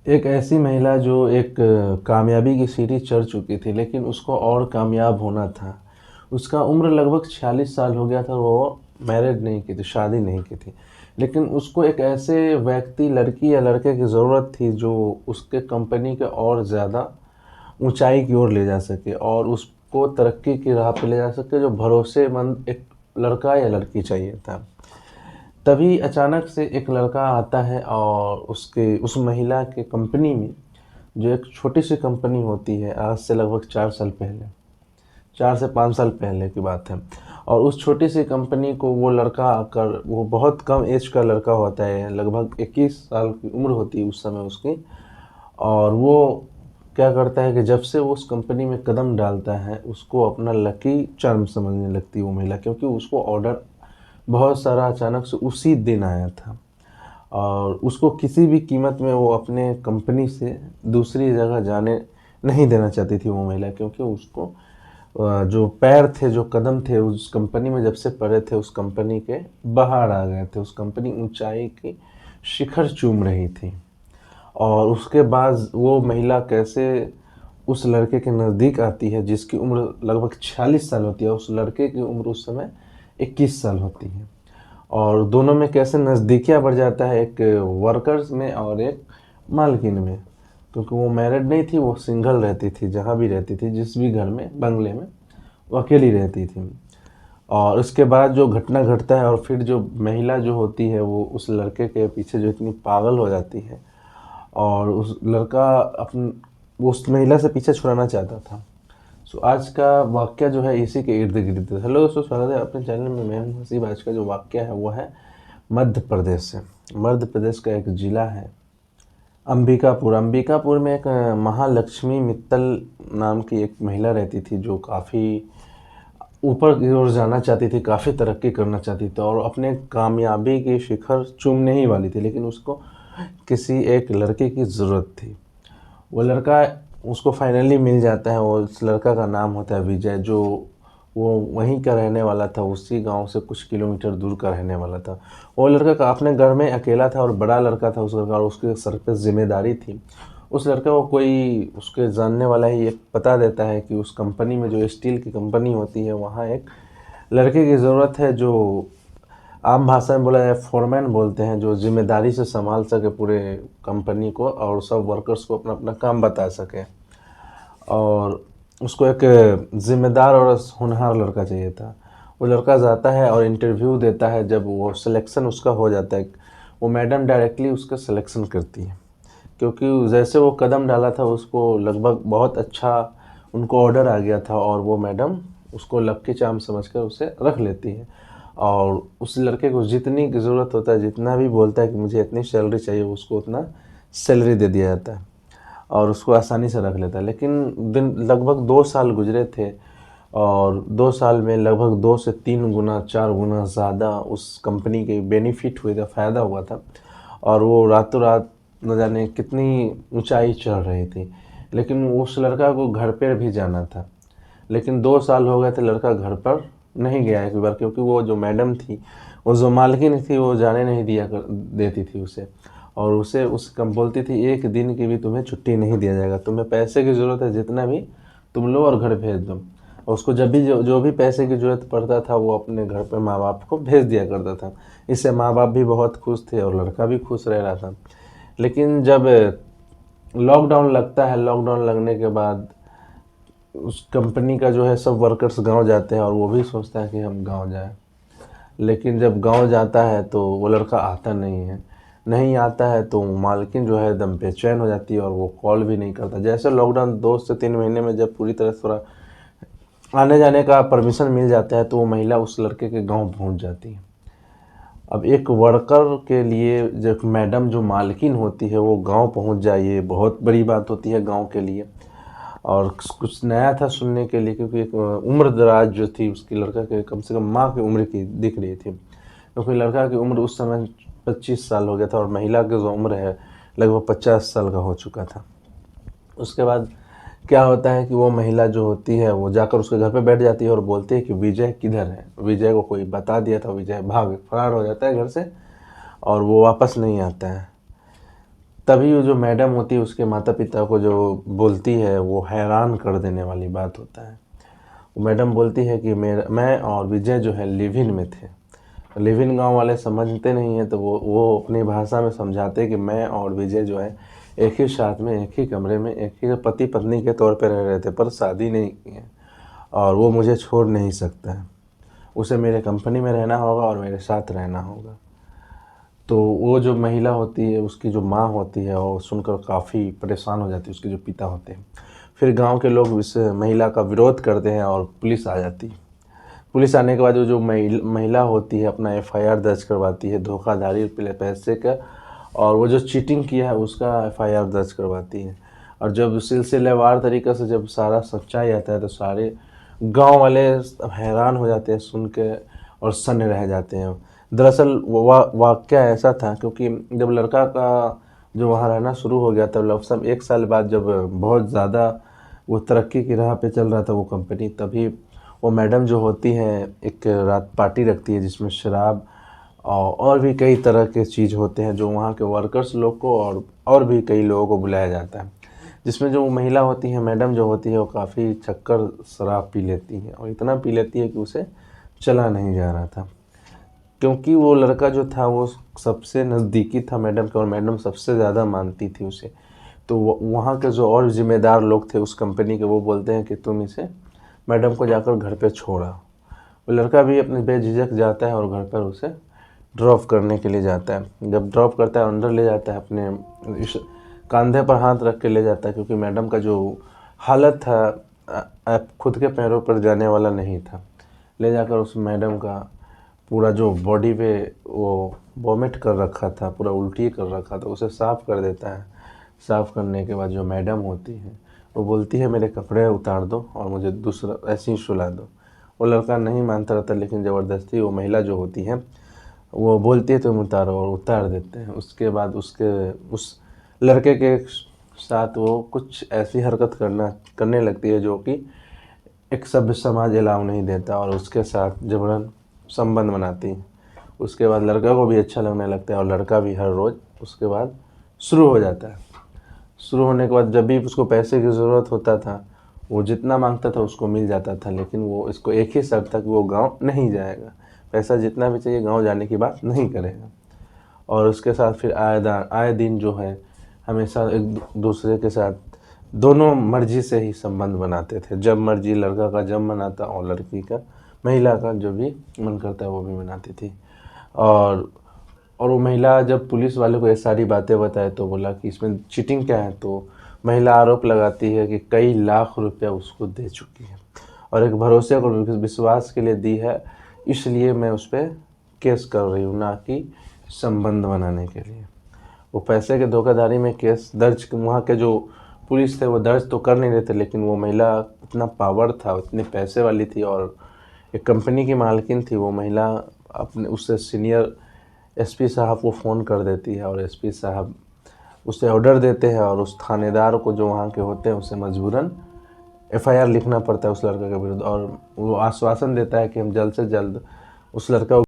एक ऐसी महिला जो एक कामयाबी की सीढ़ी चढ़ चुकी थी, लेकिन उसको और कामयाब होना था। उसका उम्र लगभग 46 साल हो गया था, वो मैरिड नहीं की थी, शादी नहीं की थी। लेकिन उसको एक ऐसे व्यक्ति, लड़की या लड़के की ज़रूरत थी जो उसके कंपनी के और ज़्यादा ऊंचाई की ओर ले जा सके और उसको तरक्की की राह पे ले जा सके। जो भरोसेमंद एक लड़का या लड़की चाहिए था। तभी अचानक से एक लड़का आता है और उसके उस महिला के कंपनी में, जो एक छोटी सी कंपनी होती है, आज से लगभग 4 साल पहले, 4 से 5 साल पहले की बात है। और उस छोटी सी कंपनी को वो लड़का आकर, वो बहुत कम एज का लड़का होता है, लगभग 21 साल की उम्र होती है उस समय उसकी। और वो क्या करता है कि जब से वो उस कंपनी में कदम डालता है, उसको अपना लकी चार्म समझने लगती है वो महिला, क्योंकि उसको ऑर्डर बहुत सारा अचानक से उसी दिन आया था। और उसको किसी भी कीमत में वो अपने कंपनी से दूसरी जगह जाने नहीं देना चाहती थी वो महिला, क्योंकि उसको जो पैर थे, जो कदम थे उस कंपनी में जब से पड़े थे, उस कंपनी के बाहर आ गए थे। उस कंपनी ऊंचाई की शिखर चूम रही थी। और उसके बाद वो महिला कैसे उस लड़के के नज़दीक आती है जिसकी उम्र लगभग 46 साल होती है, उस लड़के की उम्र उस समय 21 साल होती है। और दोनों में कैसे नज़दीकियाँ बढ़ जाता है, एक वर्कर्स में और एक मालकिन में। क्योंकि वो मैरिड नहीं थी, वो सिंगल रहती थी, जहाँ भी रहती थी, जिस भी घर में, बंगले में, वो अकेली रहती थी। और उसके बाद जो घटना घटता है, और फिर जो महिला जो होती है वो उस लड़के के पीछे जो इतनी पागल हो जाती है, और उस लड़का अपन वो उस महिला से पीछे छुड़ाना चाहता था। सो आज का वाक्य जो है इसी के इर्द गिर्द है। हेलो दोस्तों, स्वागत है अपने चैनल में। मैं हूं हसीब। आज का जो वाक्य है वो है मध्य प्रदेश से। मध्य प्रदेश का एक ज़िला है अंबिकापुर। अंबिकापुर में एक महालक्ष्मी मित्तल नाम की एक महिला रहती थी, जो काफ़ी ऊपर की ओर जाना चाहती थी, काफ़ी तरक्की करना चाहती थी और अपने कामयाबी की शिखर चूमने ही वाली थी। लेकिन उसको किसी एक लड़के की ज़रूरत थी। वो लड़का उसको फाइनली मिल जाता है। वो उस लड़का का नाम होता है विजय, जो वो वहीं का रहने वाला था, उसी गांव से कुछ किलोमीटर दूर का रहने वाला था। वो लड़का का अपने घर में अकेला था और बड़ा लड़का था उस लड़का, और उसके सर पे जिम्मेदारी थी। उस लड़के को कोई उसके जानने वाला ही एक पता देता है कि उस कंपनी में, जो स्टील की कंपनी होती है, वहाँ एक लड़के की ज़रूरत है जो आम भाषा में बोला जाए फोरमैन बोलते हैं, जो जिम्मेदारी से संभाल सके पूरे कंपनी को और सब वर्कर्स को अपना अपना काम बता सके। और उसको एक ज़िम्मेदार और होनहार लड़का चाहिए था। वो लड़का जाता है और इंटरव्यू देता है। जब वो सिलेक्शन उसका हो जाता है, वो मैडम डायरेक्टली उसका सिलेक्शन करती है, क्योंकि जैसे वो कदम डाला था उसको लगभग बहुत अच्छा उनको ऑर्डर आ गया था, और वो मैडम उसको लक्की चार्म समझकर उसे रख लेती है। और उस लड़के को जितनी की ज़रूरत होता है, जितना भी बोलता है कि मुझे इतनी सैलरी चाहिए, उसको उतना सैलरी दे दिया जाता है और उसको आसानी से रख लेता है। लेकिन दिन लगभग 2 साल गुजरे थे, और 2 साल में लगभग 2 से 3 गुना 4 गुना ज़्यादा उस कंपनी के बेनिफिट हुए थे, फ़ायदा हुआ था। और वो रातों रात न जाने कितनी ऊंचाई चढ़ रही थी। लेकिन उस लड़का को घर पर भी जाना था। लेकिन 2 साल हो गए थे, लड़का घर पर नहीं गया एक बार, क्योंकि वो जो मैडम थी, वो जो मालकिन थी, वो जाने नहीं देती थी उसे। और उसे उस कम बोलती थी, एक दिन की भी तुम्हें छुट्टी नहीं दिया जाएगा, तुम्हें पैसे की ज़रूरत है जितना भी तुम लो और घर भेज दो। और उसको जब भी जो भी पैसे की ज़रूरत पड़ता था, वो अपने घर पे माँ बाप को भेज दिया करता था। इससे माँ बाप भी बहुत खुश थे और लड़का भी खुश रह रहा था। लेकिन जब लॉकडाउन लगता है, लॉकडाउन लगने के बाद उस कंपनी का जो है सब वर्कर्स गांव जाते हैं, और वो भी सोचता है कि हम गांव जाएं। लेकिन जब गांव जाता है तो वो लड़का आता नहीं है। नहीं आता है तो मालकिन जो है एकदम बेचैन हो जाती है और वो कॉल भी नहीं करता। जैसे लॉकडाउन 2 से 3 महीने में जब पूरी तरह थोड़ा आने जाने का परमिशन मिल जाता है, तो वो महिला उस लड़के के गांव पहुंच जाती है। अब एक वर्कर के लिए, जब मैडम जो मालकिन होती है वो गांव पहुंच जाए, ये बहुत बड़ी बात होती है गांव के लिए। और कुछ नया था सुनने के लिए, क्योंकि एक उम्र दराज जो थी उसकी, लड़का के कम से कम माँ की उम्र की दिख रही थी, क्योंकि लड़का की उम्र उस समय 25 साल हो गया था और महिला की जो उम्र है लगभग 50 साल का हो चुका था। उसके बाद क्या होता है कि वो महिला जो होती है वो जाकर उसके घर पे बैठ जाती है और बोलती है कि विजय किधर है। विजय को कोई बता दिया था, विजय फरार हो जाता है घर से और वो वापस नहीं आता है। तभी वो जो मैडम होती है उसके माता पिता को जो बोलती है वो हैरान कर देने वाली बात होता है। वो मैडम बोलती है कि मैं और विजय जो है लिव इन में थे। लिव इन गाँव वाले समझते नहीं हैं, तो वो अपनी भाषा में समझाते हैं कि मैं और विजय जो है एक ही साथ में, एक ही कमरे में, एक ही पति पत्नी के तौर पे रह रहे थे, पर शादी नहीं की है और वो मुझे छोड़ नहीं सकता है। उसे मेरे कंपनी में रहना होगा और मेरे साथ रहना होगा। तो वो जो महिला होती है, उसकी जो माँ होती है, वो सुनकर काफ़ी परेशान हो जाती है, उसके जो पिता होते हैं। फिर गांव के लोग इस महिला का विरोध करते हैं और पुलिस आ जाती है। पुलिस आने के बाद वो जो महिला होती है अपना एफआईआर दर्ज करवाती है धोखाधड़ी पैसे का, और वो जो चीटिंग किया है उसका एफआईआर दर्ज करवाती है। और जब सिलसिलेवार तरीक़े से जब सारा सच्चाई आता है तो सारे गांव वाले हैरान हो जाते हैं सुन के और सन्न रह जाते हैं। दरअसल वाक़या ऐसा था, क्योंकि जब लड़का का जो वहाँ रहना शुरू हो गया तब लमसम 1 साल बाद जब बहुत ज़्यादा वो तरक्की की राह पे चल रहा था वो कंपनी, तभी वो मैडम जो होती हैं एक रात पार्टी रखती है जिसमें शराब और भी कई तरह के चीज़ होते हैं जो वहाँ के वर्कर्स लोग को और भी कई लोगों को बुलाया जाता है। जिसमें जो महिला होती है, मैडम जो होती है, वो काफ़ी छक्कर शराब पी लेती है और इतना पी लेती है कि उसे चला नहीं जा रहा था। क्योंकि वो लड़का जो था वो सबसे नज़दीकी था मैडम के और मैडम सबसे ज़्यादा मानती थी उसे। तो वहाँ के जो और ज़िम्मेदार लोग थे उस कंपनी के, वो बोलते हैं कि तुम इसे मैडम को जाकर घर पे छोड़ आओ। वो लड़का भी अपने बेझिझक जाता है और घर पर उसे ड्रॉप करने के लिए जाता है। जब ड्रॉप करता है अंदर ले जाता है, अपने इस कंधे पर हाथ रख के ले जाता है, क्योंकि मैडम का जो हालत था अब खुद के पैरों पर जाने वाला नहीं था। ले जाकर उस मैडम का पूरा जो बॉडी पे वो वॉमिट कर रखा था, पूरा उल्टी कर रखा था, उसे साफ़ कर देता है। साफ़ करने के बाद जो मैडम होती है वो बोलती है मेरे कपड़े उतार दो और मुझे दूसरा ऐसे ही सुला दो। वो लड़का नहीं मानता रहता, लेकिन ज़बरदस्ती वो महिला जो होती है वो बोलती है तुम उतारो और उतार देते हैं। उसके बाद उस लड़के के साथ वो कुछ ऐसी हरकत करने लगती है जो कि एक सभ्य समाज अलाउ नहीं देता और उसके साथ जबरन संबंध बनाती है। उसके बाद लड़का को भी अच्छा लगने लगता है और लड़का भी हर रोज़ उसके बाद शुरू हो जाता है। शुरू होने के बाद जब भी उसको पैसे की ज़रूरत होता था, वो जितना मांगता था उसको मिल जाता था, लेकिन वो इसको एक ही शर्त था कि वो गाँव नहीं जाएगा। पैसा जितना भी चाहिए गाँव जाने की बात नहीं करेगा। और उसके साथ फिर आए दिन जो है हमेशा एक दूसरे के साथ दोनों मर्जी से ही संबंध बनाते थे। जब मर्जी लड़का का जब मनाता और लड़की का, महिला का जो भी मन करता है वो भी मनाती थी। और वो महिला जब पुलिस वाले को ये सारी बातें बताए तो बोला कि इसमें चीटिंग क्या है, तो महिला आरोप लगाती है कि कई लाख रुपया उसको दे चुकी है और एक भरोसे और विश्वास के लिए दी है, इसलिए मैं उस पर केस कर रही हूँ, ना कि संबंध बनाने के लिए। वो पैसे के धोखाधड़ी में केस दर्ज, वहाँ के जो पुलिस थे वो दर्ज तो कर नहीं रहे थे, लेकिन वो महिला इतना पावर था, इतने पैसे वाली थी और एक कंपनी की मालकिन थी। वो महिला अपने उससे सीनियर एसपी साहब को फ़ोन कर देती है और एसपी साहब उसे ऑर्डर देते हैं और उस थानेदार को जो वहाँ के होते हैं उसे मजबूरन एफआईआर लिखना पड़ता है उस लड़के के विरुद्ध। और वो आश्वासन देता है कि हम जल्द से जल्द उस लड़का